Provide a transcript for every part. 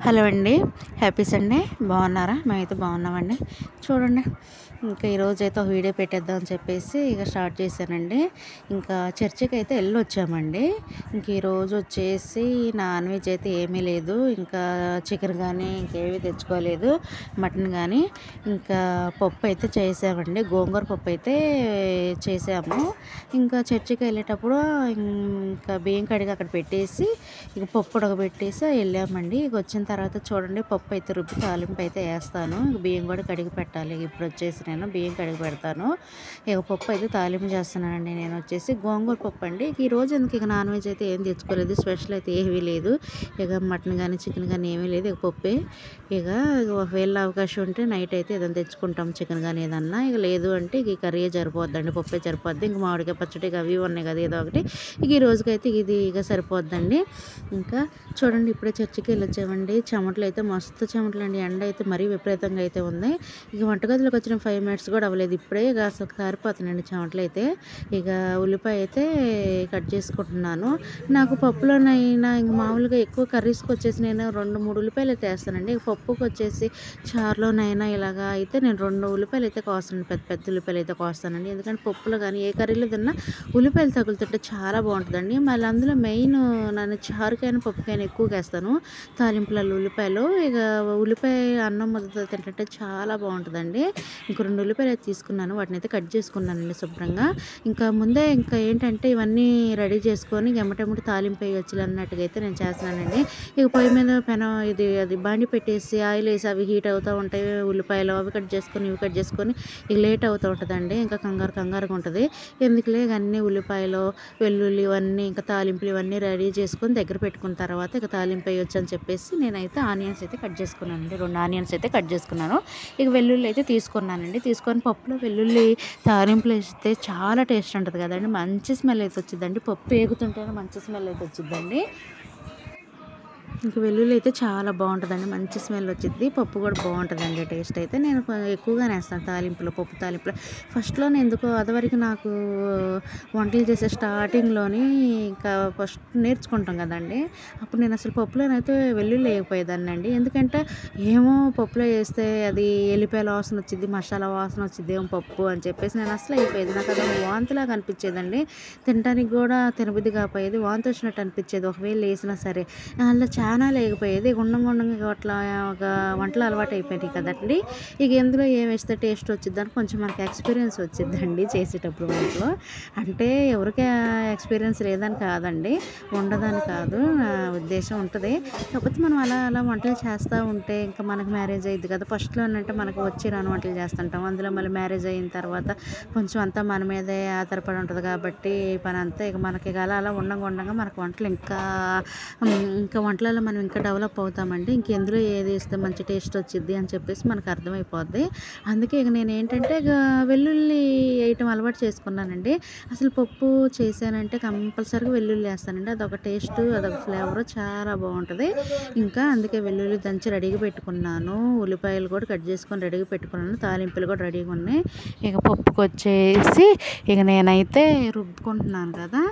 Hello అండి. Happy Sunday. బాగున్నారా? మేమైతే బాగున్నామండి. చూడండి, ఇంకా ఈరోజైతే ఒక వీడియో పెట్టేద్దాం అని చెప్పేసి ఇక స్టార్ట్ చేశానండి. ఇంకా చర్చికి అయితే వెళ్ళొచ్చామండి. ఇంక ఈరోజు వచ్చేసి నాన్ వెజ్ అయితే ఏమీ లేదు. ఇంకా చికెన్ కానీ ఇంకేమీ తెచ్చుకోలేదు, మటన్ కానీ. ఇంకా పప్పు అయితే చేసామండి, గోంగూర పప్పు అయితే చేసాము. ఇంకా చర్చికి వెళ్ళేటప్పుడు ఇంకా బియ్యం కడిగి అక్కడ పెట్టేసి ఇక పప్పు ఉడకబెట్టేసి వెళ్ళామండి. ఇక వచ్చిన తర్వాత చూడండి, పప్పు అయితే రుబ్బి తాలింపు అయితే వేస్తాను. ఇక బియ్యం కూడా కడిగి పెట్టాలి. ఇప్పుడు వచ్చేసి నేను బియ్యం కడిగి పెడతాను. ఇక పప్పు అయితే తాలింపు చేస్తున్నానండి. నేను వచ్చేసి గోంగూర పప్పు అండి. ఈ రోజు ఎందుకు ఇక నాన్ వెజ్ అయితే ఏం తెచ్చుకోలేదు, స్పెషల్ అయితే ఏమీ లేదు. ఇక మటన్ కానీ చికెన్ కానీ ఏమీ లేదు, ఇక పప్పే. ఇక ఒకవేళ అవకాశం ఉంటే నైట్ అయితే ఏదైనా తెచ్చుకుంటాం, చికెన్ కానీ ఏదన్నా. ఇక లేదు అంటే ఇక కర్రీ సరిపోద్దండి, పప్పే సరిపోద్ది. ఇంక మామిడికాయ పచ్చడి ఇక అవి ఉన్నాయి కదా ఏదో ఒకటి. ఇక ఈ రోజుకైతే ఇది ఇక సరిపోద్దండి. ఇంకా చూడండి, ఇప్పుడే చర్చికి వెళ్ళొచ్చామండి. చెమటలు అయితే మస్తు చెమటలు అండి. ఎండ అయితే మరీ విపరీతంగా అయితే ఉంది. ఇక వంటగదిలోకి వచ్చిన 5 మినిట్స్ కూడా అవ్వలేదు, ఇప్పుడే ఇక అసలు కారిపోతున్నాయండి చెమటలు అయితే. ఇక ఉల్లిపాయ అయితే కట్ చేసుకుంటున్నాను. నాకు పప్పులోనైనా ఇంక మామూలుగా ఎక్కువ కర్రీస్కి వచ్చేసి నేను 2-3 ఉల్లిపాయలు అయితే వేస్తానండి. ఇక పప్పుకి వచ్చేసి చారులోనైనా ఇలాగా అయితే నేను 2 ఉల్లిపాయలు అయితే కోస్తాను, పెద్ద పెద్ద ఉల్లిపాయలు అయితే కోస్తానండి. ఎందుకంటే పప్పులో కానీ ఏ కర్రీలో తిన్నా ఉల్లిపాయలు తగులుతుంటే చాలా బాగుంటుందండి. మళ్ళీ అందులో మెయిన్ నేను చారుకైనా పప్పుకైనా ఎక్కువగా వేస్తాను తాలింపులలో ఉల్లిపాయలు. ఇక ఉల్లిపాయ అన్నం ముద్దతో తింటుంటే చాలా బాగుంటుందండి. ఇంక 2 ఉల్లిపాయలు అయితే తీసుకున్నాను, వాటిని అయితే కట్ చేసుకున్నానండి శుభ్రంగా. ఇంకా ముందే ఇంకా ఏంటంటే ఇవన్నీ రెడీ చేసుకొని ఎమ్మటెమ్మటి తాలింపు వేయొచ్చు అన్నట్టుగా అయితే నేను చేస్తున్నానండి. ఇక పొయ్యి మీద అది బాండి పెట్టేసి ఆయిల్ వేసి అవి హీట్ అవుతూ ఉంటాయి. ఉల్లిపాయలు అవి కట్ చేసుకొని ఇవి కట్ చేసుకొని ఇక లేట్ అవుతూ ఉంటుందండి. ఇంకా కంగారుగా ఉంటుంది. ఎందుకులే ఇక అన్నీ ఉల్లిపాయలు వెల్లుల్లి ఇవన్నీ ఇంకా తాలింపులు ఇవన్నీ రెడీ చేసుకొని దగ్గర పెట్టుకున్న తర్వాత ఇక తాలింపు వేయొచ్చు అని చెప్పేసి నేనైతే ఆనియన్స్ అయితే కట్ చేసుకున్నానండి. 2 ఆనియన్స్ అయితే కట్ చేసుకున్నాను. ఇక వెల్లుల్లి అయితే తీసుకున్నానండి. తీసుకొని పప్పులో వెల్లుల్లి తాలింపులు వేస్తే చాలా టేస్ట్ ఉంటుంది కదండి, మంచి స్మెల్ అయితే వచ్చిందండి. పప్పు వేగుతుంటేనే మంచి స్మెల్ అయితే వచ్చిందండి. ఇంక వెల్లుల్లి అయితే చాలా బాగుంటుందండి, మంచి స్మెల్ వచ్చింది. పప్పు కూడా బాగుంటుందండి, టేస్ట్ అయితే. నేను ఎక్కువగానే వేస్తాను తాలింపులో, పప్పు తాలింపులో. ఫస్ట్లోనే ఎందుకో అదివరకు నాకు వంటలు చేసే స్టార్టింగ్లోని ఇంకా ఫస్ట్ నేర్చుకుంటాం కదండి, అప్పుడు నేను అసలు పప్పులోనైతే వెల్లుల్లి వేయకపోయేదాన్ని అండి. ఎందుకంటే ఏమో పప్పులో వేస్తే అది ఎల్లిపాయల వాసన వచ్చింది, మసాలా వాసన వచ్చింది ఏమో పప్పు అని చెప్పేసి నేను అసలు అయిపోయేది. నాకు అది వాంతిలాగా అనిపించేదండి, తినడానికి కూడా తినబుద్ధి కాకపోయేది, వాంతి వచ్చినట్టు అనిపించేది ఒకవేళ వేసినా సరే. అలా చాలా లేకపోయేది. గుండంగా అట్లా ఒక వంటలు అలవాటు అయిపోయినాయి కదండి. ఇక ఎందులో ఏం వేస్తే టేస్ట్ వచ్చిద్దని కొంచెం మనకి ఎక్స్పీరియన్స్ వచ్చిద్దండి చేసేటప్పుడు వంటలో. అంటే ఎవరికి ఎక్స్పీరియన్స్ లేదని కాదండి, ఉండదని కాదు, నా ఉద్దేశం ఉంటుంది. కాకపోతే మనం అలా వంటలు చేస్తూ ఉంటే ఇంకా మనకు మ్యారేజ్ అయ్యిద్ది కదా. ఫస్ట్లో అంటే మనకు వచ్చి రాని వంటలు చేస్తుంటాం, అందులో మళ్ళీ మ్యారేజ్ అయిన తర్వాత కొంచెం అంతా మన మీదే ఆధారపడి ఉంటుంది కాబట్టి పని అంతా ఇక మనకి అలా ఉండంగా మనకు వంటలు ఇంకా వంటలలో మనం ఇంకా డెవలప్ అవుతామండి. ఇంకెందులో ఏది వేస్తే మంచి టేస్ట్ వచ్చింది అని చెప్పేసి మనకు అర్థమైపోద్ది. అందుకే ఇక నేను ఏంటంటే ఇక వెల్లుల్లి వేయటం అలవాటు చేసుకున్నానండి. అసలు పప్పు చేశానంటే కంపల్సరీగా వెల్లుల్లి వేస్తానండి, అదొక టేస్ట్, అదొక ఫ్లేవర్ చాలా బాగుంటుంది. ఇంకా అందుకే వెల్లుల్లి దంచి రెడీగా పెట్టుకున్నాను. ఉల్లిపాయలు కూడా కట్ చేసుకొని రెడీగా పెట్టుకున్నాను, తాలింపులు కూడా రెడీగా ఉన్నాయి. ఇక పప్పుకి వచ్చేసి ఇక నేనైతే రుబ్బుకుంటున్నాను కదా.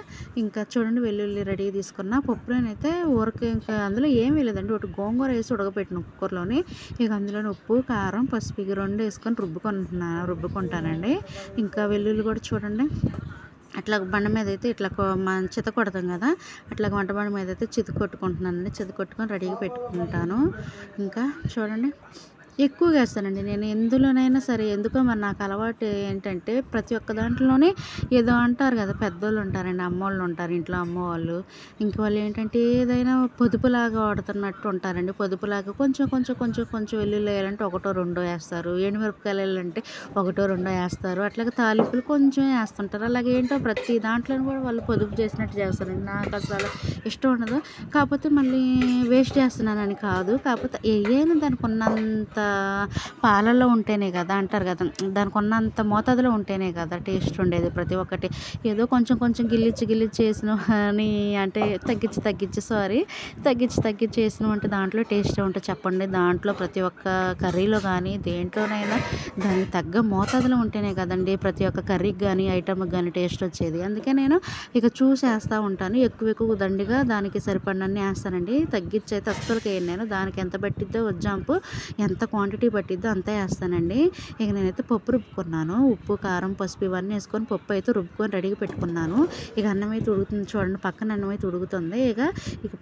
ఇంకా చూడండి, వెల్లుల్లి రెడీగా తీసుకున్న పప్పులోనైతే ఊరకే ఇంకా అందులో ఏమీ లేదండి, ఒకటి గోంగూర వేసి ఉడకబెట్టిన కుక్కర్లోని. ఇక అందులో ఉప్పు కారం పసుపు ఇక 2 వేసుకొని రుబ్బుకుంటానండి. ఇంకా వెల్లుల్లి కూడా చూడండి, అట్లా బండ మీద అయితే ఇట్లా చిత కొడతాం కదా, అట్లా వంట బండ మీద అయితే చితకొట్టుకుంటున్నానండి. చితకొట్టుకొని రెడీగా పెట్టుకుంటాను. ఇంకా చూడండి, ఎక్కువగా వేస్తానండి నేను ఎందులోనైనా సరే. ఎందుకో మరి నాకు అలవాటు ఏంటంటే ప్రతి ఒక్క దాంట్లోనే ఏదో అంటారు కదా, పెద్దోళ్ళు ఉంటారండి, అమ్మోళ్ళు ఉంటారు ఇంట్లో, అమ్మవాళ్ళు. ఇంక వాళ్ళు ఏంటంటే ఏదైనా పొదుపులాగా వాడుతున్నట్టు ఉంటారండి. పొదుపులాగా కొంచెం వెల్లుల్లి వేయాలంటే 1-2 వేస్తారు, ఎండుమిరపకాయలు వేయాలంటే 1-2 వేస్తారు, అట్లాగే తాలింపులు కొంచెం వేస్తుంటారు. అలాగే ఏంటో ప్రతి దాంట్లోనూ కూడా వాళ్ళు పొదుపు చేసినట్టు చేస్తారండి. నాకు అసలు ఇష్టం ఉండదు. కాకపోతే మళ్ళీ వేస్ట్ చేస్తున్నానని కాదు, కాకపోతే ఏదైనా దానికి ఉన్నంత పాలల్లో ఉంటేనే కదా అంటారు కదా, దానికి ఉన్నంత మోతాదులో ఉంటేనే కదా టేస్ట్ ఉండేది ప్రతి ఒక్కటి. ఏదో కొంచెం కొంచెం గిల్లిచ్చి చేసిన అని అంటే తగ్గించి చేసినాం అంటే దాంట్లో టేస్ట్ ఉంటుంది చెప్పండి. దాంట్లో ప్రతి ఒక్క కర్రీలో కానీ దేంట్లోనైనా దానికి తగ్గ మోతాదులో ఉంటేనే కదండి ప్రతి ఒక్క కర్రీకి కానీ ఐటమ్కి కానీ టేస్ట్ వచ్చేది. అందుకే నేను ఇక చూసి వేస్తూ ఉంటాను. ఎక్కువ దండిగా దానికి సరిపడినన్ని వేస్తానండి. తగ్గించి అయితే అస్సలకి వేయను నేను. దానికి ఎంత పట్టిద్దో వజ్జాంపు ఎంత క్వాంటిటీ పట్టిద్దో అంతే వేస్తానండి. ఇక నేనైతే పప్పు రుబ్బుకున్నాను. ఉప్పు కారం పసుపు ఇవన్నీ వేసుకొని పప్పు అయితే రుబ్బుకొని రెడీగా పెట్టుకున్నాను. ఇక అన్నం అయితే ఉడుకుతుంది చూడండి, పక్కన అన్నం అయితే ఉడుకుతుంది. ఇక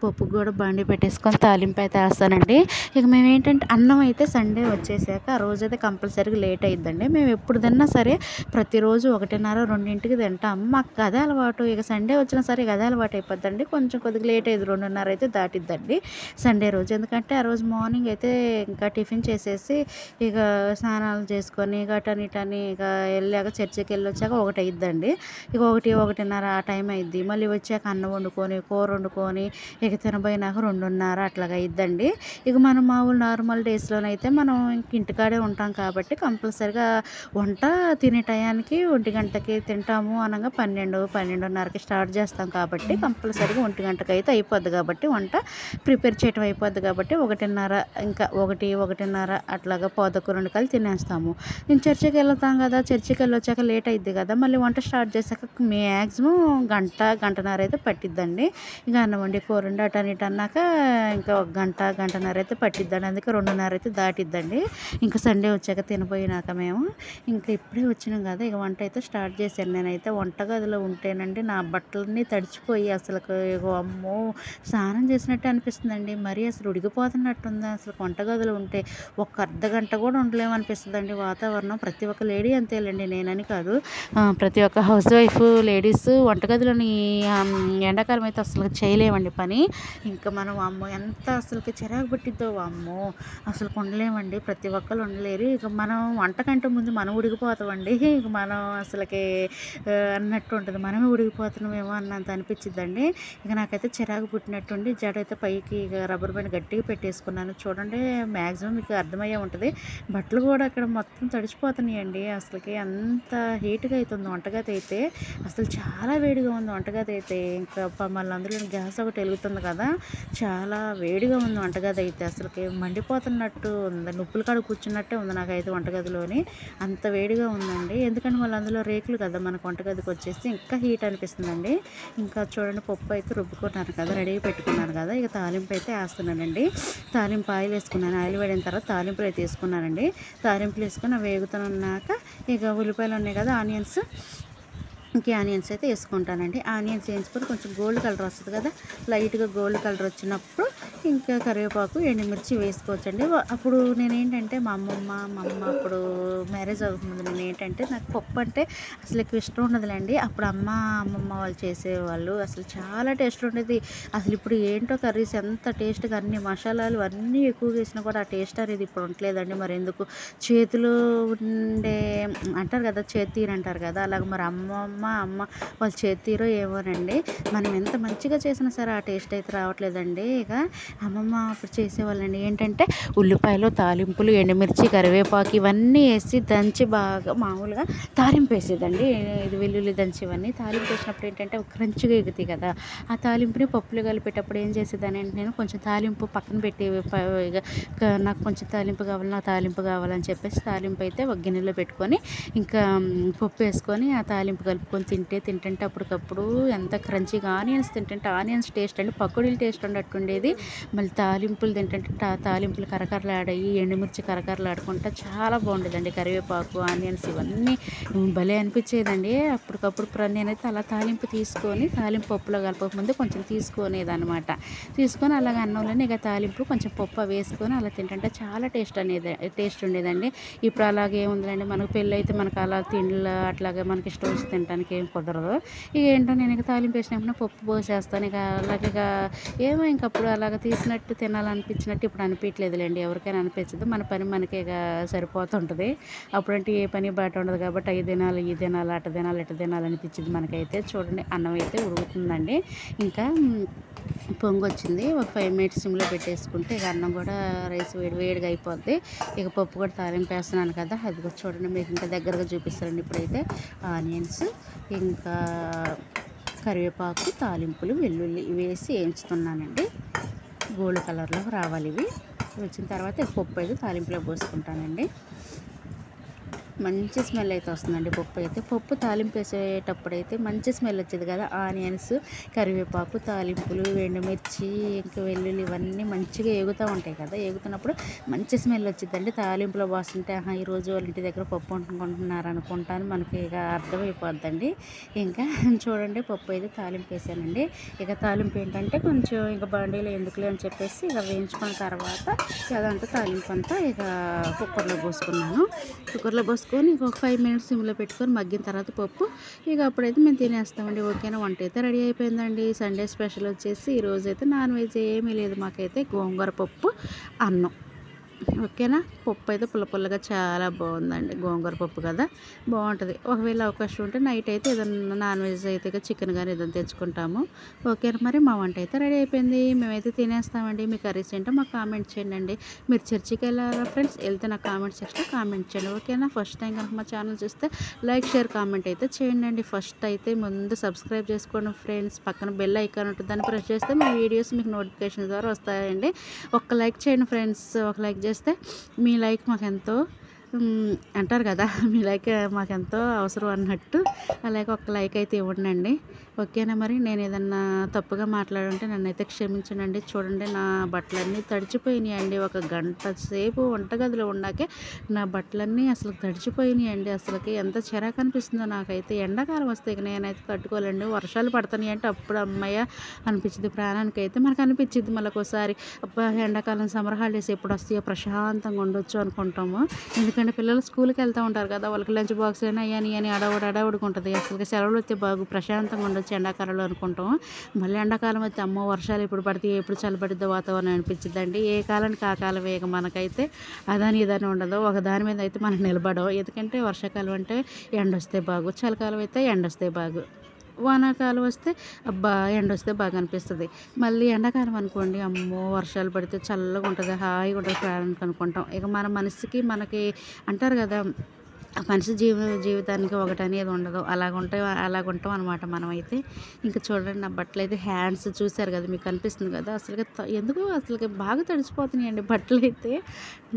పప్పుకు కూడా బండి పెట్టేసుకొని తాలింపు అయితే వేస్తానండి. ఇక మేము ఏంటంటే అన్నం అయితే సండే వచ్చేసాక ఆ రోజైతే కంపల్సరీగా లేట్ అయిద్దండి. మేము ఎప్పుడు తిన్నా సరే ప్రతిరోజు 1:30 2ంటికి తింటాము. మాకు అదే అలవాటు. ఇక సండే వచ్చినా సరే ఇక అదే అలవాటు అయిపోద్దండి. కొద్దిగా లేట్ అయ్యింది, 2:30 అయితే దాటిద్దండి సండే రోజు. ఎందుకంటే ఆ రోజు మార్నింగ్ అయితే ఇంకా టిఫిన్ చేసేసి ఇక స్నానాలు చేసుకొని ఇక అటని ఇక వెళ్ళాక చర్చికి వెళ్ళి వచ్చాక 1 అయిద్దండి. ఇక 1:30 ఆ టైం అయిద్ది. మళ్ళీ వచ్చాక అన్నం వండుకొని కూర వండుకొని ఇక తినబోయినాక 2:30 అట్లాగా అయిద్దండి. ఇక మనం మామూలు నార్మల్ డేస్లోనైతే మనం ఇంక ఇంటికాడే ఉంటాం కాబట్టి కంపల్సరిగా వంట తినే టయానికి 1 గంటకి తింటాము అనగా 12:30కి స్టార్ట్ చేస్తాం కాబట్టి కంపల్సరిగా 1 గంటకి అయితే అయిపోద్ది కాబట్టి వంట ప్రిపేర్ చేయటం అయిపోద్ది కాబట్టి 1:30 ఇంకా 1:30 అట్లాగా 1:45 కల్లా తినేస్తాము. నేను చర్చికి వెళ్తాం కదా, చర్చికి వెళ్ళి వచ్చాక లేట్ అయిద్ది కదా, మళ్ళీ వంట స్టార్ట్ చేశాక మ్యాక్సిమం గంటన్నర అయితే పట్టిద్దండి. ఇక అన్నం వండి కూర వండి అటని ఇటు అన్నాక ఇంకా 1 గంటన్నర అయితే పట్టిద్దండి. అందుకే 2:30 అయితే దాటిద్దండి. ఇంకా సండే వచ్చాక తినపోయినాక మేము ఇంకా ఇప్పుడే వచ్చినాం కదా, ఇక వంట అయితే స్టార్ట్ చేశాను. నేనైతే వంటగదిలో ఉంటేనండి నా బట్టలన్నీ తడిచిపోయి అసలు అమ్మో స్నానం చేసినట్టే అనిపిస్తుందండి. మరీ అసలు ఉడికిపోతున్నట్టుంది అసలు వంటగదిలో ఉంటే. ఒక అర్ధగంట కూడా ఉండలేమనిపిస్తుందండి. వాతావరణం ప్రతి ఒక్క లేడీ అంతేలేండి, నేనని కాదు, ప్రతి ఒక్క హౌస్ వైఫ్ లేడీస్ వంటగదిలోని ఎండాకాలం అయితే అసలు చేయలేమండి పని. ఇంకా మనం అమ్మో ఎంత అసలుకి చిరాకు పట్టిద్దో అమ్మో అసలు ఉండలేమండి. ప్రతి ఒక్కరు ఉండలేరు. ఇక మనం వంటకంటే ముందు మనం ఉడికిపోతామండి. ఇక మనం అసలుకి అన్నట్టు ఉంటుంది, మనమే ఉడికిపోతున్నామేమో అన్నంత అనిపించిద్దండి. ఇక నాకైతే చిరాకు పుట్టినట్టుండి జడ అయితే పైకి ఇక రబ్బర్ బ్యాండ్ గట్టిగా పెట్టేసుకున్నాను. చూడండి మ్యాక్సిమం మీకు అర్థమయ్యే ఉంటుంది. బట్టలు కూడా అక్కడ మొత్తం తడిచిపోతున్నాయండి. అసలుకి అంత హీట్గా అవుతుంది వంటగది అయితే. అసలు చాలా వేడిగా ఉంది వంటగది అయితే. ఇంకా మళ్ళీ అందులో గ్యాస్ ఒకటి వెలుగుతుంది కదా, చాలా వేడిగా ఉంది వంటగది అయితే. అసలుకి మండిపోతున్నట్టు ఉంది, నుప్పుల కాడ కూర్చున్నట్టే ఉంది నాకైతే వంటగదిలోని. అంత వేడిగా ఉందండి. ఎందుకంటే మళ్ళీ అందులో రేకులు కదా మనకు వంటగదికి వచ్చేసి ఇంకా హీట్ అనిపిస్తుందండి. ఇంకా చూడండి పప్పు అయితే రుబ్బుకున్నాను కదా, రెడీ పెట్టుకున్నాను కదా, ఇక తాలింపు అయితే వేస్తున్నానండి. తాలింపు ఆయిల్ వేసుకున్నాను. ఆయిల్ వేడిన తర్వాత తాలింపులు అయితే వేసుకున్నానండి. తాలింపులు వేసుకుని అవి వేగుతున్నాక ఇక ఉల్లిపాయలు ఉన్నాయి కదా, ఆనియన్స్ అయితే వేసుకుంటానండి. ఆనియన్స్ వేయించుకొని కొంచెం గోల్డ్ కలర్ వస్తుంది కదా, లైట్గా గోల్డ్ కలర్ వచ్చినప్పుడు ఇంకా కరివేపాకు ఎండుమిర్చి వేసుకోవచ్చండి. అప్పుడు నేనేంటంటే మా అమ్మ అప్పుడు మ్యారేజ్ అవ్వకముందు నేనేంటంటే నాకు పప్పు అంటే అసలు ఎక్కువ ఇష్టం ఉండదులేండి. అప్పుడు అమ్మమ్మ వాళ్ళు చేసేవాళ్ళు అసలు చాలా టేస్ట్ ఉండేది. అసలు ఇప్పుడు ఏంటో కర్రీస్ ఎంత టేస్ట్గా అన్ని మసాలాలు అన్నీ ఎక్కువగా వేసినా కూడా ఆ టేస్ట్ అనేది ఇప్పుడు ఉండలేదండి. మరి ఎందుకు చేతిలో ఉండే అంటారు కదా, చేతీరు అంటారు కదా, అలాగ మరి అమ్మ వాళ్ళు చేతీరో ఏమోనండి. మనం ఎంత మంచిగా చేసినా సరే ఆ టేస్ట్ అయితే రావట్లేదండి. ఇక అమ్మమ్మ అప్పుడు చేసేవాళ్ళండి ఏంటంటే ఉల్లిపాయలు తాలింపులు ఎండుమిర్చి కరివేపాకు ఇవన్నీ వేసి దంచి బాగా మామూలుగా తాలింపు వేసేదండి. ఇది వెల్లుల్లి దంచి ఇవన్నీ తాలింపు వేసినప్పుడు ఏంటంటే క్రంచిగా ఎగుతాయి కదా, ఆ తాలింపుని పప్పులు కలిపేటప్పుడు ఏం చేసేదాన్ని అంటే నేను కొంచెం తాలింపు పక్కన పెట్టి నాకు కొంచెం తాలింపు కావాలని చెప్పేసి తాలింపు అయితే ఒక గిన్నెలో పెట్టుకొని ఇంకా పప్పు వేసుకొని ఆ తాలింపు కలుపుకొని తింటుంటే అప్పటికప్పుడు ఎంత క్రంచిగా ఆనియన్స్ తింటుంటే ఆనియన్స్ టేస్ట్ అండి పకోడీలు టేస్ట్ ఉండేది. మళ్ళీ తాలింపులు తింటుంటే తాలింపులు కరకరలాడాయి, ఎండుమిర్చి కరకరలాడుకుంటా చాలా బాగుండేదండి. కరివేపాకు ఆనియన్స్ ఇవన్నీ భలే అనిపించేదండి. అప్పటికప్పుడు నేనైతే అలా తాలింపు తీసుకొని తాలింపు పప్పులో కలపకముందు కొంచెం తీసుకునేదన్నమాట. తీసుకొని అలాగ అన్నంలోనే ఇక తాలింపు కొంచెం పప్పు వేసుకొని అలా తింటుంటే చాలా టేస్ట్ ఉండేదండి. ఇప్పుడు అలాగే ఉందండి, మనకు పెళ్ళి అయితే మనకు అలా తిండ్లు అట్లాగే మనకి ఇష్టం వచ్చి తినడానికి ఏం కుదరదు. ఇక ఏంటో నేను ఇక తాలింపు వేసినప్పుడు పప్పు పోసేస్తాను. ఇక అలాగే ఏమో ఇంకప్పుడు అలాగ తీసినట్టు తినాలనిపించినట్టు ఇప్పుడు అనిపించలేదులేండి. ఎవరికైనా అనిపించదు. మన పని మనకి ఇక సరిపోతుంటుంది. అప్పుడంటే ఏ పని బాట ఉండదు కాబట్టి అవి తినాలి, ఇది తినాలి, అటు తినాలి, ఇటు తినాలి అనిపించింది మనకైతే. చూడండి అన్నం అయితే ఉడుకుతుందండి. ఇంకా పొంగొచ్చింది. ఒక 5 మినిట్స్ సిమ్లో పెట్టేసుకుంటే ఇక అన్నం కూడా రైస్ వేడిగా అయిపోద్ది. ఇక పప్పు కూడా తాలింపు వేస్తున్నాను కదా, అది కూడా చూడండి మీకు ఇంకా దగ్గరగా చూపిస్తానండి. ఇప్పుడైతే ఆనియన్స్, ఇంకా కరివేపాకు, తాలింపులు, వెల్లుల్లి వేసి వేయించుతున్నానండి. గోల్డ్ కలర్లో రావాలి ఇవి. వచ్చిన తర్వాత పప్పు అయితే తాలింపులో పోసుకుంటానండి. మంచి స్మెల్ అయితే వస్తుందండి పప్పు అయితే. పప్పు తాలింపు వేసేటప్పుడు అయితే మంచి స్మెల్ వచ్చేది కదా. ఆనియన్స్, కరివేపాకు, తాలింపులు, ఎండుమిర్చి, ఇంకా వెల్లుల్లి ఇవన్నీ మంచిగా ఏగుతూ ఉంటాయి కదా. ఏగుతున్నప్పుడు మంచి స్మెల్ వచ్చిందండి. తాలింపులో పోస్తుంటే ఈరోజు వాళ్ళ ఇంటి దగ్గర పప్పు వండుకుంటున్నారు అనుకుంటాను మనకి ఇక అర్థమైపోద్దండి. ఇంకా చూడండి పప్పు అయితే తాలింపు వేసానండి. ఇక తాలింపు ఏంటంటే కొంచెం ఇక బండిలో ఎందుకులే అని చెప్పేసి ఇక వేయించుకున్న తర్వాత అదంతా తాలింపు అంతా ఇక కుక్కర్లో పోసుకున్నాను. కుక్కర్లో పోసుకొని ఇక ఒక 5 మినిట్స్ సిమ్లో పెట్టుకొని మగ్గిన తర్వాత పప్పు ఇక అప్పుడైతే మేము తినేస్తామండి. ఓకేనా, వంట అయితే రెడీ అయిపోయిందండి. సండే స్పెషల్ వచ్చేసి ఈరోజు అయితే నాన్ వెజ్ ఏమీ లేదు మాకైతే. గోంగూర పప్పు, అన్నం. ఓకేనా, పప్పు అయితే పుల్లగా చాలా బాగుందండి. గోంగూర పప్పు కదా, బాగుంటుంది. ఒకవేళ అవకాశం ఉంటే నైట్ అయితే ఏదన్నా నాన్ వెజ్ అయితే చికెన్ కానీ ఏదైనా తెచ్చుకుంటాము. ఓకేనా, మరి మా వంట అయితే రెడీ అయిపోయింది. మేమైతే తినేస్తామండి. మీ కర్రీస్ ఏంటో మాకు కామెంట్ చేయండి. మీరు చర్చికి వెళ్ళారా ఫ్రెండ్స్? వెళ్తే నాకు కామెంట్ సెక్షన్లో కామెంట్ చేయండి. ఓకేనా, ఫస్ట్ టైం కనుక మా ఛానల్ చూస్తే లైక్, షేర్, కామెంట్ అయితే చేయండి. ఫస్ట్ అయితే ముందు సబ్స్క్రైబ్ చేసుకోండి ఫ్రెండ్స్. పక్కన బెల్ ఐకాన్ ఉంటుంది, దాన్ని ప్రెస్ చేస్తే మీ వీడియోస్ మీకు నోటిఫికేషన్ ద్వారా వస్తాయండి. ఒక్క లైక్ చేయండి ఫ్రెండ్స్. ఒక లైక్ చేస్తే మీ లైక్ మాకెంతో అంటారు కదా, మీ లైక్ మాకెంతో అవసరం అన్నట్టు. అలాగే ఒక్క లైక్ అయితే ఇవ్వండి. ఓకేనా, మరి నేను ఏదన్నా తప్పుగా మాట్లాడుంటే నన్నైతే క్షమించండి. చూడండి నా బట్టలన్నీ తడిచిపోయినాయి అండి. ఒక గంట సేపు వంటగదిలో ఉన్నాకే నా బట్టలన్నీ అసలు తడిచిపోయినాయి అండి. అసలుకి ఎంత చిరాకు అనిపిస్తుందో నాకైతే. ఎండాకాలం వస్తే ఇక నేనైతే తట్టుకోలేండి. వర్షాలు పడుతున్నాయి అంటే అప్పుడు అమ్మయ్య అనిపించింది ప్రాణానికి అయితే. మనకు అనిపించింది మళ్ళీ ఒకసారి అబ్బా ఎండాకాలం సమ్మర్ హాలిడేస్ ఎప్పుడు వస్తాయో ప్రశాంతంగా ఉండొచ్చు అనుకుంటాము. ఎందుకంటే పిల్లలు స్కూల్కి వెళ్తూ ఉంటారు కదా, వాళ్ళకి లంచ్ బాక్స్ అయినా అని అడవుడికి ఉంటుంది. అసలు సెలవులు వస్తే బాగు ప్రశాంతంగా ఉండొచ్చు ఎండాకాలంలో అనుకుంటాము. మళ్ళీ ఎండాకాలం వస్తే అమ్మో వర్షాలు ఎప్పుడు పడితే ఎప్పుడు చల్లబడిద్దో వాతావరణం అనిపించిందండి. ఏ కాలానికి ఆ కాలం వేగ మనకైతే అదని ఇదని ఉండదు. ఒక దాని మీద అయితే మనం నిలబడవు. ఎందుకంటే వర్షాకాలం అంటే ఎండ వస్తే బాగు, చలికాలం అయితే ఎండ వస్తే బాగు, వానాకాలం వస్తే అబ్బా ఎండ వస్తే బాగా అనిపిస్తుంది. మళ్ళీ ఎండాకాలం అనుకోండి అమ్మో వర్షాలు పడితే చల్లగా ఉంటుంది, హాయిగా ఉంటుంది ప్రాణానికి అనుకుంటాం. ఇక మన మనసుకి మనకి అంటారు కదా, ఆ మనిషి జీవితానికి ఒకటి అనేది ఉండదు. అలాగుంటాం అనమాట మనమైతే. ఇంకా చూడండి నా బట్టలు అయితే హ్యాండ్స్ చూసారు కదా, మీకు కనిపిస్తుంది కదా, ఎందుకు అసలుకి బాగా తడిచిపోతున్నాయండి బట్టలు అయితే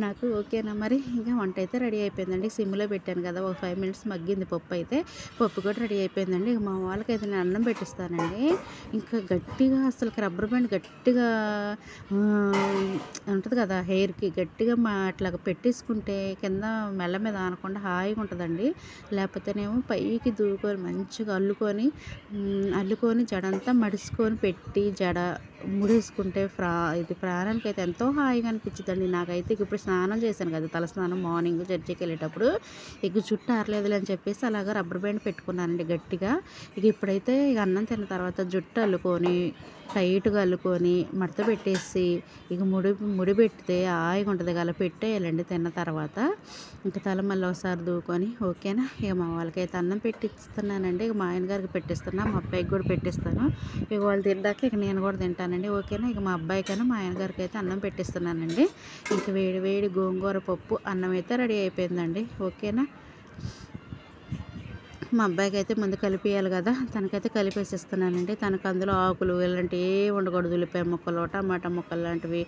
నాకు. ఓకేనా, మరి ఇంకా వంట అయితే రెడీ అయిపోయిందండి. సిమ్లో పెట్టాను కదా, ఒక 5 మినిట్స్ మగ్గింది పప్పు అయితే. పప్పు కూడా రెడీ అయిపోయిందండి. ఇక మా వాళ్ళకైతే నేను అన్నం పెట్టిస్తానండి. ఇంకా గట్టిగా అసలు రబ్బర్ బ్యాండ్ గట్టిగా ఉంటుంది కదా హెయిర్కి, గట్టిగా అట్లాగ పెట్టేసుకుంటే కింద మెల్ల మీద ఆనకుండా హాయిగా ఉంటుందండి. లేకపోతేనేమో పైకి దూకొని మంచిగా అల్లుకొని జడంతా మడుచుకొని పెట్టి జడ ముడేసుకుంటే ఇది ప్రాణానికి అయితే ఎంతో హాయిగా అనిపించిందండి నాకైతే. ఇప్పుడు స్నానం చేశాను కదా, తల స్నానం మార్నింగ్ చర్చికి వెళ్ళేటప్పుడు ఇక జుట్టు ఆరలేదులే అని చెప్పేసి అలాగా రబ్బర్ బ్యాండ్ పెట్టుకున్నానండి గట్టిగా. ఇక ఇప్పుడైతే ఇక అన్నం తిన్న తర్వాత జుట్టు అల్లుకొని టైట్గా అల్లుకొని మడత పెట్టేసి ఇక ముడి పెడితే హాయిగా ఉంటుంది. అలా పెట్టేయాలండి తిన్న తర్వాత. ఇంకా తల మళ్ళీ ఒకసారి దూకొని. ఓకేనా, ఇక మా వాళ్ళకైతే అన్నం పెట్టిస్తున్నానండి. ఇక మా ఆయన గారికి పెట్టిస్తున్నా, మా అబ్బాయికి కూడా పెట్టిస్తాను. ఇక వాళ్ళు తిన్నాక ఇక నేను కూడా తింటానండి. ఓకేనా, ఇక మా అబ్బాయికైనా మా ఆయన గారికి అయితే అన్నం పెట్టిస్తున్నానండి. ఇంక వేడి గోంగూర పప్పు అన్నం అయితే రెడీ అయిపోయిందండి. ఓకేనా, మా అబ్బాయికి అయితే ముందు కలిపేయాలి కదా, తనకైతే కలిపేసిస్తున్నానండి. తనకు అందులో ఆకులు ఇలాంటివి ఏమి ఉండకూడదు. ఉల్లిపాయ ముక్కలు, టమాటా ముక్కలు లాంటివి,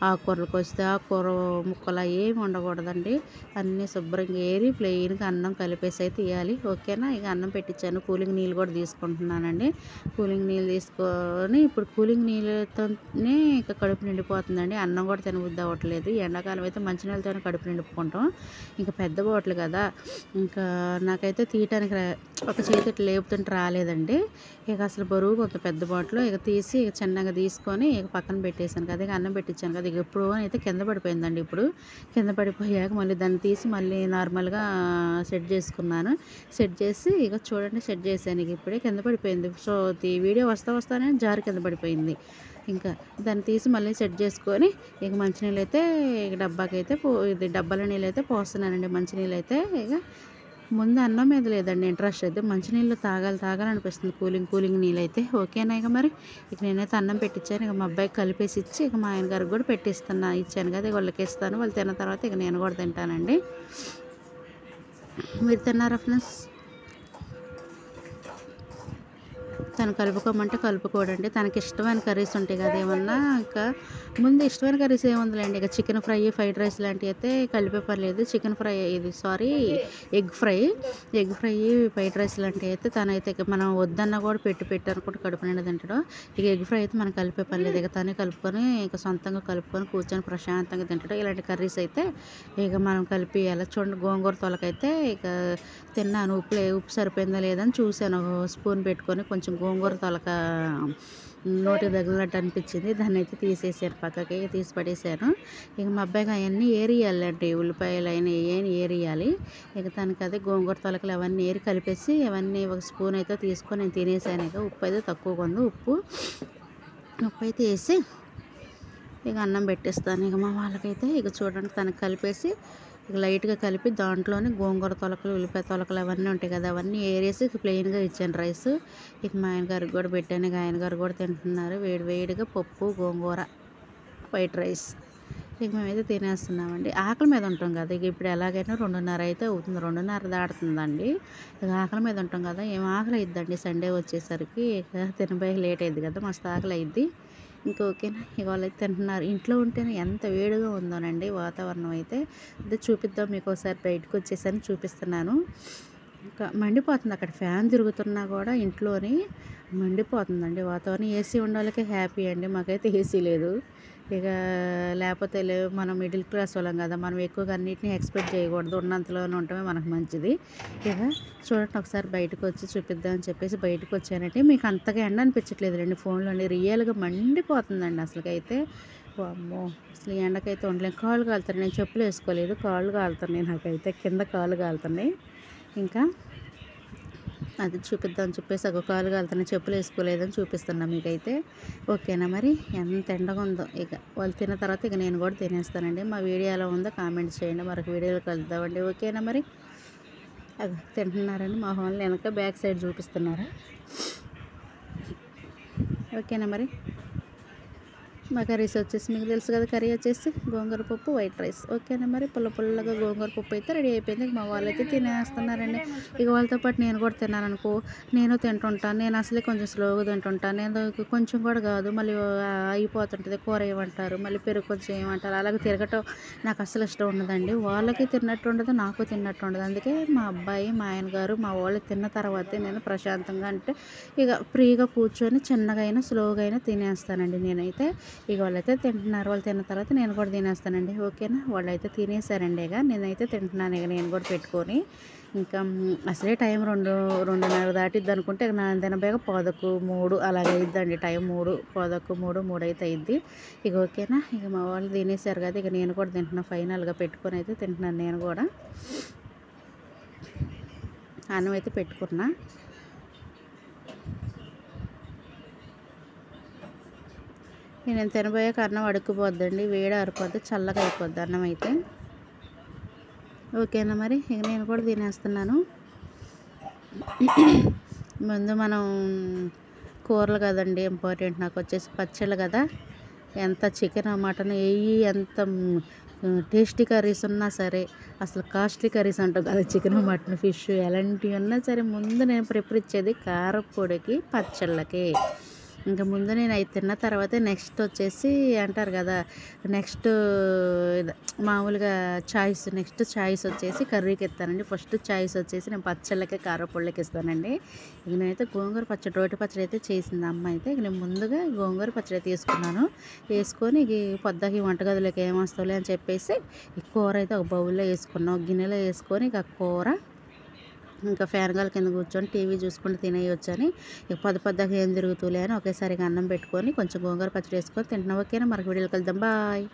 ఆకుకూరలకు వస్తే ఆకుకూర ముక్కలు ఏమి ఉండకూడదండి. అన్నీ శుభ్రంగా ఏరి ప్లెయిన్గా అన్నం కలిపేసి అయితే ఇవ్వాలి. ఓకేనా, ఇక అన్నం పెట్టించాను. కూలింగ్ నీళ్ళు కూడా తీసుకుంటున్నానండి. కూలింగ్ నీళ్ళు తీసుకొని ఇప్పుడు కూలింగ్ నీళ్ళతోనే ఇక కడుపు నిండిపోతుందండి. అన్నం కూడా తినబుద్ధి అవ్వట్లేదు. ఎండాకాలం అయితే మంచినీళ్ళతోనే కడుపు నిండుకుంటాం. ఇంకా పెద్ద బాటిల్ కదా, ఇంకా నాకైతే తీయటానికి ఒక చేతి ఇట్లా లేపుతుంటే రాలేదండి. ఇక అసలు బరువు కొంత పెద్ద బాటిల్ ఇక తీసి ఇక చిన్నగా తీసుకొని ఇక పక్కన పెట్టేశాను కదా. ఇక అన్నం పెట్టించాను కదా, ఇక ఎప్పుడు అయితే కింద పడిపోయిందండి. ఇప్పుడు కింద పడిపోయాక మళ్ళీ దాన్ని తీసి మళ్ళీ నార్మల్గా సెట్ చేసుకున్నాను. సెట్ చేసి ఇక చూడండి సెట్ చేశాను. ఇక ఇప్పుడే కింద పడిపోయింది. సో వీడియో వస్తానే జారి కింద పడిపోయింది. ఇంకా దాన్ని తీసి మళ్ళీ సెట్ చేసుకొని ఇక మంచినీళ్ళు అయితే ఇక డబ్బాకైతే ఇది డబ్బాల నీళ్ళు అయితే పోస్తున్నానండి. మంచినీళ్ళు అయితే ఇక ముందు అన్నం మీద లేదండి ఇంట్రెస్ట్ అయితే, మంచినీళ్ళు తాగాలనిపిస్తుంది, కూలింగ్ నీళ్ళు అయితే. ఓకేనా ఇక మరి ఇక నేనైతే అన్నం పెట్టించాను. ఇక మా అబ్బాయికి కలిపేసి ఇచ్చి ఇక మా ఆయన గారికి కూడా ఇచ్చాను కదా, ఇక వాళ్ళకి ఇస్తాను. వాళ్ళు తిన్న తర్వాత ఇక నేను కూడా తింటానండి. మీరు తిన్నారా ఫ్రెండ్స్? తను కలుపుకోమంటే కలుపుకోడండి. తనకి ఇష్టమైన కర్రీస్ ఉంటాయి కదా ఏమన్నా, ఇంకా ముందు ఇష్టమైన కర్రీస్ ఏముందిలేండి, ఇక చికెన్ ఫ్రై, ఫ్రైడ్ రైస్ లాంటివి అయితే కలిపే పర్లేదు. Chicken fry egg fry fried rice లాంటివి అయితే తనైతే ఇక మనం వద్దన్నా కూడా పెట్టాను కూడా కడుపు నిండా తింటాడు. ఇక ఎగ్ ఫ్రై అయితే మనం కలిపే పర్లేదు, ఇక తనే కలుపుకొని ఇక సొంతంగా కలుపుకొని కూర్చొని ప్రశాంతంగా తింటాడు. ఇలాంటి కర్రీస్ అయితే ఇక మనం కలిపియాలి. చూడండి, గోంగూర తొలకైతే ఇక తిన్నాను, ఉప్పు సరిపోయిందా లేదని చూశాను. స్పూన్ పెట్టుకొని కొంచెం గోంగూర తొలక నోటికి తగిలినట్టు అనిపించింది. దాన్ని అయితే తీసేసాను, పక్కకి తీసి పడేసాను. ఇక మా అబ్బాయికి అవన్నీ ఏరియాలండి, ఉల్లిపాయలు అయినా ఏరియాలి. ఇక తనకి అదే గోంగూర తొలకలు అవన్నీ కలిపేసి అవన్నీ ఒక స్పూన్ అయితే తీసుకొని నేను తినేసాను. ఇక ఉప్పు అయితే తక్కువగా ఉంది, ఉప్పు అయితే వేసి ఇక అన్నం పెట్టేస్తాను. ఇక మా వాళ్ళకైతే ఇక చూడండి, తనకి కలిపేసి ఇక లైట్గా కలిపి దాంట్లోనే గోంగూర తొలకలు, ఉల్లిపాయ తొలకలు అవన్నీ ఉంటాయి కదా, అవన్నీ ఏరేసి ప్లెయిన్గా ఇచ్చాను రైస్. ఇక మా ఆయన గారికి కూడా పెట్టాను. ఇక ఆయన గారు కూడా తింటున్నారు వేడిగా పప్పు గోంగూర వైట్ రైస్. ఇక మేమైతే తినేస్తున్నామండి. ఆకలి మీద ఉంటాం కదా, ఇక ఇప్పుడు ఎలాగైనా 2:30 అయితే అవుతుంది, 2:30 దాటుతుందండి. ఇక ఆకలి మీద ఉంటాం కదా, ఏం ఆకలి అయిద్దండి సండే వచ్చేసరికి. ఇక తినబోయే లేట్ అయింది కదా, మస్తు ఆకలి అయింది. ఇంకా ఓకేనా, ఇక వాళ్ళైతే తింటున్నారు. ఇంట్లో ఉంటేనే ఎంత వేడిగా ఉందోనండి వాతావరణం అయితే. అదే చూపిద్దాం మీకు ఒకసారి, బయటకు వచ్చేసరికి చూపిస్తున్నాను. ఇంకా మండిపోతుంది, అక్కడ ఫ్యాన్ తిరుగుతున్నా కూడా ఇంట్లోని మండిపోతుందండి వాతావరణం. ఏసీ ఉండాలకే హ్యాపీ అండి, మాకైతే ఏసీ లేదు. ఇక లేకపోతే మనం మిడిల్ క్లాస్ వాళ్ళం కదా, మనం ఎక్కువగా అన్నిటిని ఎక్స్పెక్ట్ చేయకూడదు, ఉన్నంతలోనే ఉండటమే మనకు మంచిది. ఇక చూడండి, ఒకసారి బయటకు వచ్చి చూపిద్దామని చెప్పేసి బయటకు వచ్చానంటే మీకు అంతగా ఎండ అనిపించట్లేదు రండి, ఫోన్లోని రియల్గా మండిపోతుందండి అసలుకైతే. అమ్మో, అసలు ఈ ఎండకైతే ఉండలేం, కాళ్ళు కాలుతున్నాయి. నేను చెప్పులు వేసుకోలేదు, కాళ్ళు కాలుతున్నాయి నాకైతే, కింద కాళ్ళు కాలుతున్నాయి. ఇంకా అది చూపిద్దామని చెప్పేసి ఒక కాలు కాలుతున్న, చెప్పులు వేసుకోలేదని చూపిస్తున్నా మీకైతే. ఓకేనా మరి, ఎంత ఎండగా ఉందో. ఇక వాళ్ళు తిన్న తర్వాత ఇక నేను కూడా తినేస్తానండి. మా వీడియో ఎలా ఉందో కామెంట్ చేయండి, మరొక వీడియోలో కలుద్దామండి. ఓకేనా మరి, అది తింటున్నారని మా వాళ్ళు వెనక బ్యాక్ సైడ్ చూపిస్తున్నారా. ఓకేనా మరి, మా కర్రీస్ వచ్చేసి మీకు తెలుసు కదా, కర్రీ వచ్చేసి గోంగూర పప్పు వైట్ రైస్. ఓకేనా మరి, పుల్లగా గోంగూర పప్పు అయితే రెడీ అయిపోయింది. మా వాళ్ళైతే తినేస్తున్నారండి. ఇక వాళ్ళతో పాటు నేను కూడా తిన్నాను అనుకో, నేను తింటుంటాను. నేను అసలే కొంచెం స్లోగా తింటుంటాను. నేను కొంచెం కూడా కాదు, మళ్ళీ అయిపోతుంటుంది. కూర ఏమంటారు, మళ్ళీ పెరుగు కొంచెం ఏమంటారు, అలాగే తిరగటం నాకు అసలు ఇష్టం ఉండదండి. వాళ్ళకి తిన్నట్టు ఉండదు, నాకు తిన్నట్టు ఉండదు. అందుకే మా అబ్బాయి, మా ఆయన గారు, మా వాళ్ళు తిన్న తర్వాతే నేను ప్రశాంతంగా, అంటే ఇక ఫ్రీగా కూర్చొని చిన్నగా అయినా స్లోగా అయినా తినేస్తానండి నేనైతే. ఇక వాళ్ళైతే తింటున్నారు, వాళ్ళు తిన్న తర్వాత నేను కూడా తినేస్తానండి. ఓకేనా, వాళ్ళైతే తినేసారండి. ఇక నేనైతే తింటున్నాను, ఇక నేను కూడా పెట్టుకొని. ఇంకా అసలే టైం 2:30 దాటిద్ది అనుకుంటే ఇక నేను తినబోయాక 2:45 అలాగే అయిద్దండి టైం. 2:45 అయితే అయిద్ది. ఇక ఓకేనా, ఇక మా వాళ్ళు తినేసారు కదా, ఇక నేను కూడా తింటున్నా. ఫైనల్గా పెట్టుకొని అయితే తింటున్నాను నేను కూడా. అన్నం అయితే పెట్టుకున్నా. నేను తినబోయాక అన్నం అడుక్కుపోద్దండి, వేడి ఆరిపోద్ది, చల్లగా అయిపోద్ది అన్నం అయితే. ఓకేనా మరి, ఇక నేను కూడా తినేస్తున్నాను. ముందు మనం కూరలు కదండి ఇంపార్టెంట్, నాకు వచ్చేసి పచ్చళ్ళు కదా. ఎంత చికెన్ మటన్ ఎంత టేస్టీ కర్రీస్ ఉన్నా సరే, అసలు కాస్ట్లీ కర్రీస్ అంటాం కదా, చికెన్ మటన్ ఫిష్ ఎలాంటివి ఉన్నా సరే, ముందు నేను ప్రిఫర్ ఇచ్చేది కారపొడికి, పచ్చళ్ళకి. ఇంకా ముందు నేను అవి తిన్న తర్వాత నెక్స్ట్ వచ్చేసి అంటారు కదా, నెక్స్ట్ మామూలుగా నెక్స్ట్ చాయిస్ వచ్చేసి కర్రీకి ఇస్తానండి. ఫస్ట్ చాయిస్ వచ్చేసి నేను పచ్చళ్ళకి, కారపొళ్ళకి ఇస్తానండి. ఇక నేనైతే గోంగూర పచ్చడి, రోటి పచ్చడి అయితే చేసింది అమ్మ అయితే. ఇక నేను ముందుగా గోంగూర పచ్చడి తీసుకున్నాను, వేసుకొని ఇక పొద్దుకి వంటగదిలోకి ఏమొస్తావులే అని చెప్పేసి ఈ కూర అయితే ఒక బౌల్లో వేసుకున్నాను, ఒక గిన్నెలో వేసుకొని ఇక కూర ఇంకా ఫ్యాన్ గాలి కింద కూర్చొని టీవీ చూసుకుంటూ తినేయొచ్చని ఇక పొద్దుకి ఏం తిరుగుతూలే అని ఒకేసారిగా అన్నం పెట్టుకొని కొంచెం గోంగూర పచ్చడి వేసుకొని తింటున్నాం. ఓకేనా, మరొక వీడియోకి వెళ్దాం, బాయ్.